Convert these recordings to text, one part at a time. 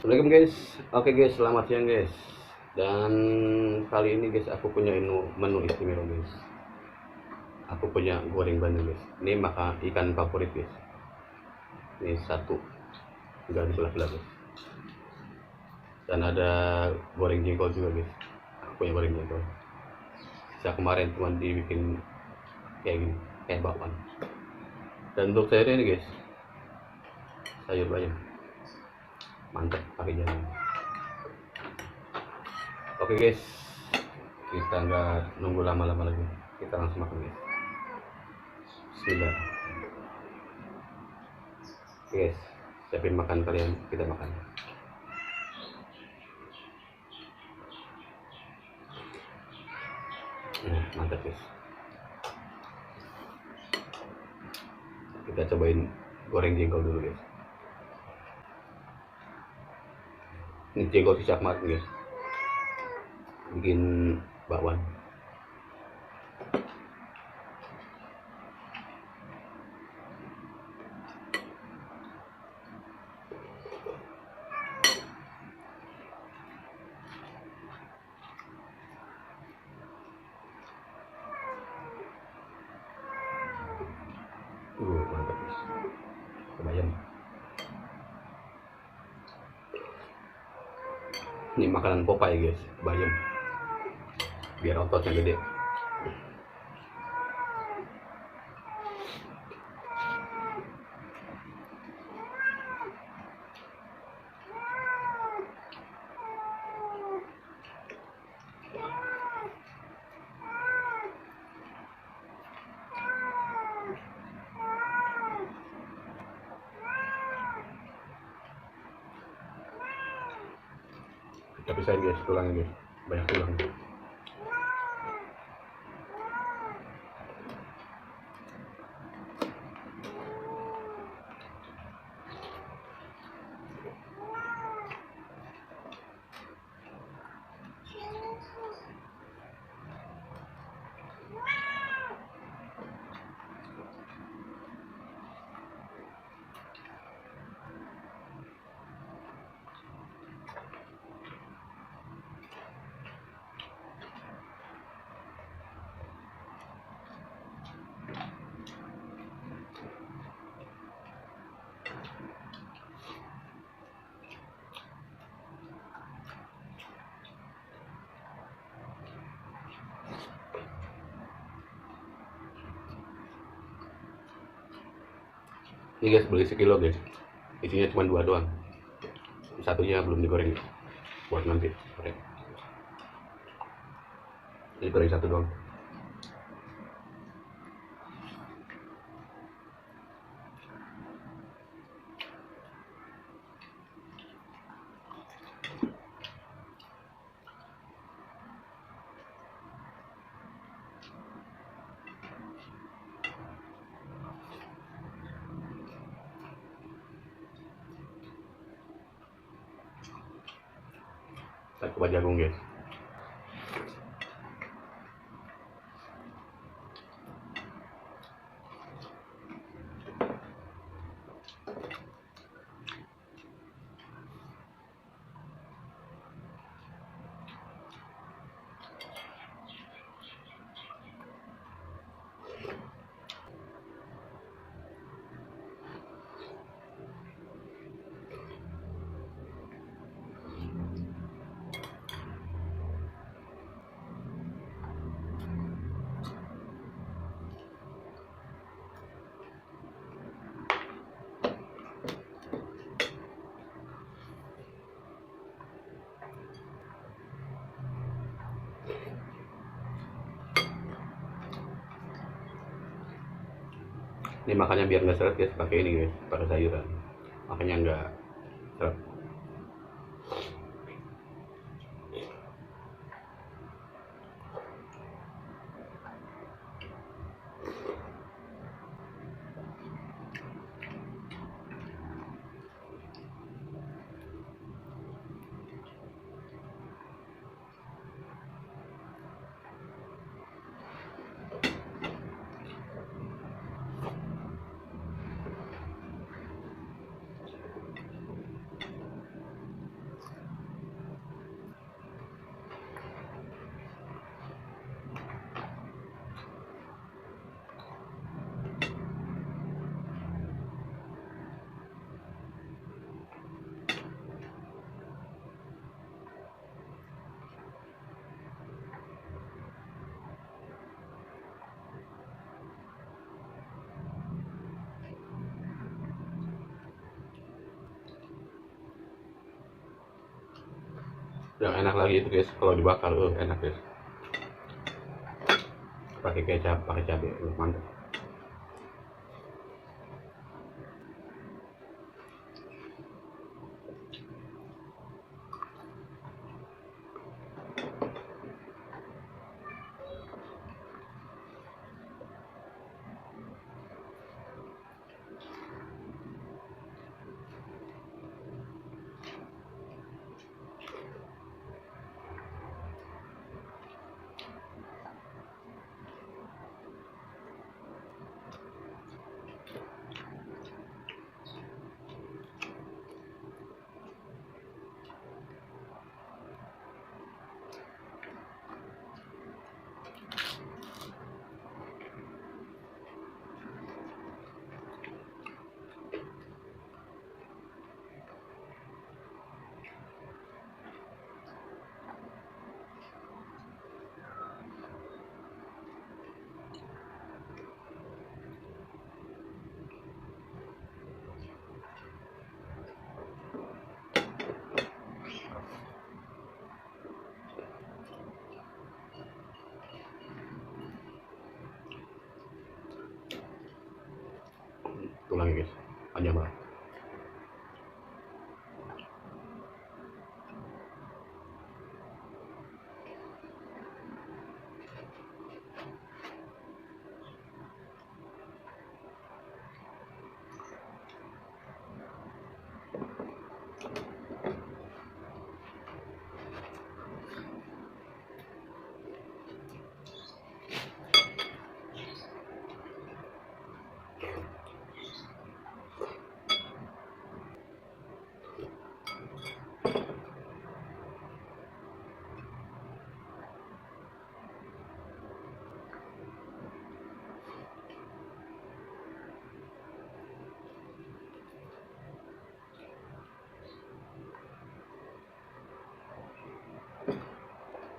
Assalamualaikum guys. Oke guys, selamat siang guys. Dan kali ini guys aku punya menu istimewa guys. Aku punya goreng bandeng guys. Ini makan ikan favorit guys. Ini satu, enggak dibelah-belah guys. Dan ada goreng jengkol juga guys. Aku punya goreng jengkol. Sisa kemarin cuma dibikin kayak gini, kayak bakwan. Dan untuk sayurnya ini guys, sayur bayam. Mantap pakai jalan. Oke guys, kita nggak nunggu lama-lama lagi, kita langsung makan guys. Bismillah. Oke guys, siapin makan kalian, kita makan. Mantap guys. Kita cobain goreng jengkol dulu guys. Ini jengkol sisa kemarin guys, bikin bakwan. Mantap guys. Kebayang. Ini makanan Popeye guys, bayam. Biar ototnya gede. Tapi saya guys, tulangnya guys, banyak tulang. Ini guys, beli sekilo guys, isinya cuma 2 doang, satunya belum digoreng buat nanti goreng. Ini goreng 1 doang. Saya coba jagung guys. Ini makanya biar nggak seret guys, pakai ini guys, pakai sayuran, makanya nggak seret. Yang enak lagi itu guys, kalau dibakar enak guys. Pakai kecap, pakai cabai, mantap. Tulang guys, panjang banget.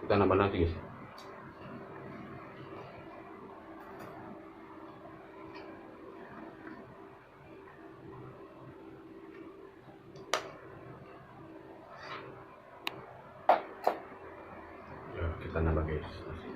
Kita nambah nasi guys. Ya, kita nambah guys nasi.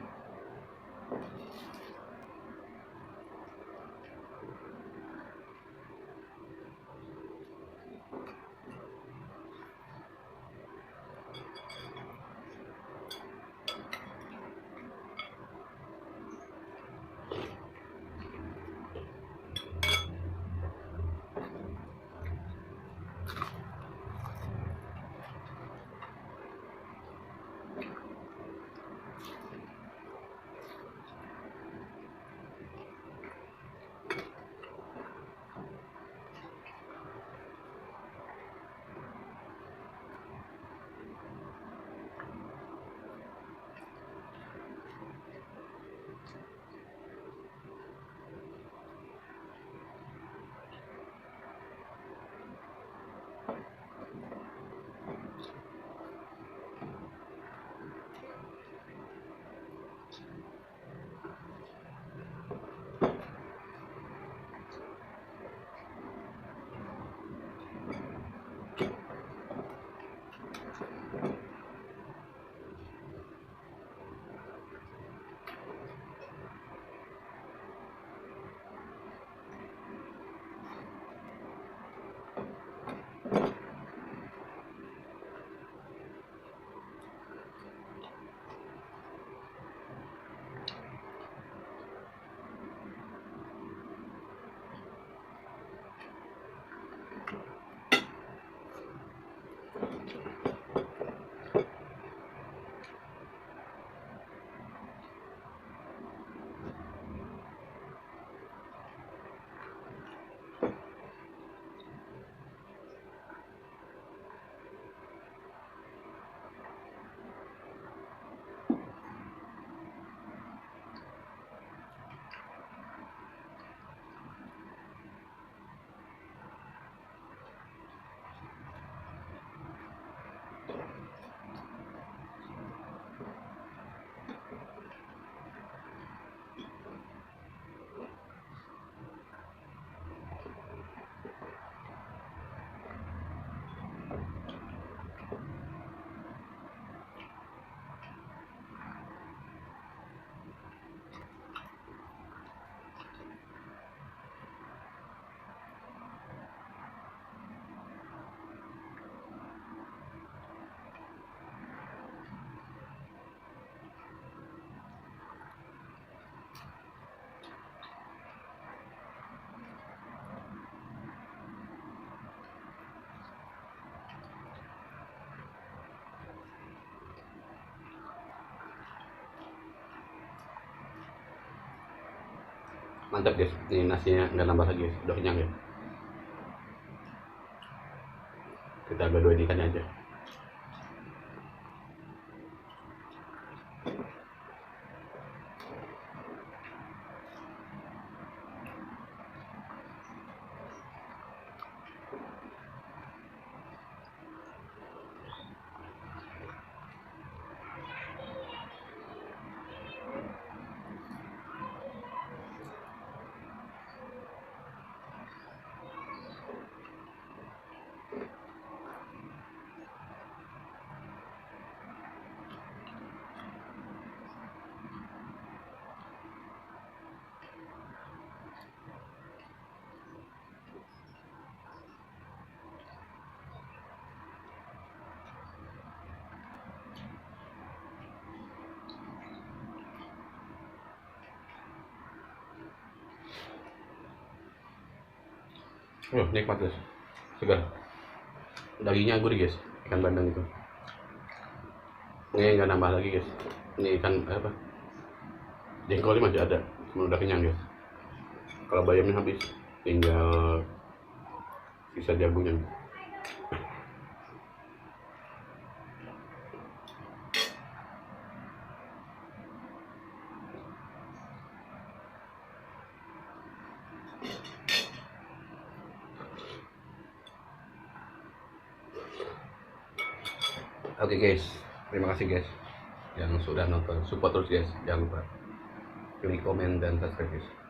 Mantap guys, ini nasinya nggak nambah lagi guys, udah kenyang ya. Kita gadoin ikannya aja. Nikmat guys, segar. Dagingnya gurih guys, ikan bandeng itu. Ini nggak nambah lagi guys. Ini ikan apa? Jengkolnya masih ada, cuma udah kenyang guys. Kalau bayamnya habis, tinggal sisa jagungnya. Oke guys, terima kasih guys yang sudah nonton. Support terus guys, jangan lupa klik komen dan subscribe guys.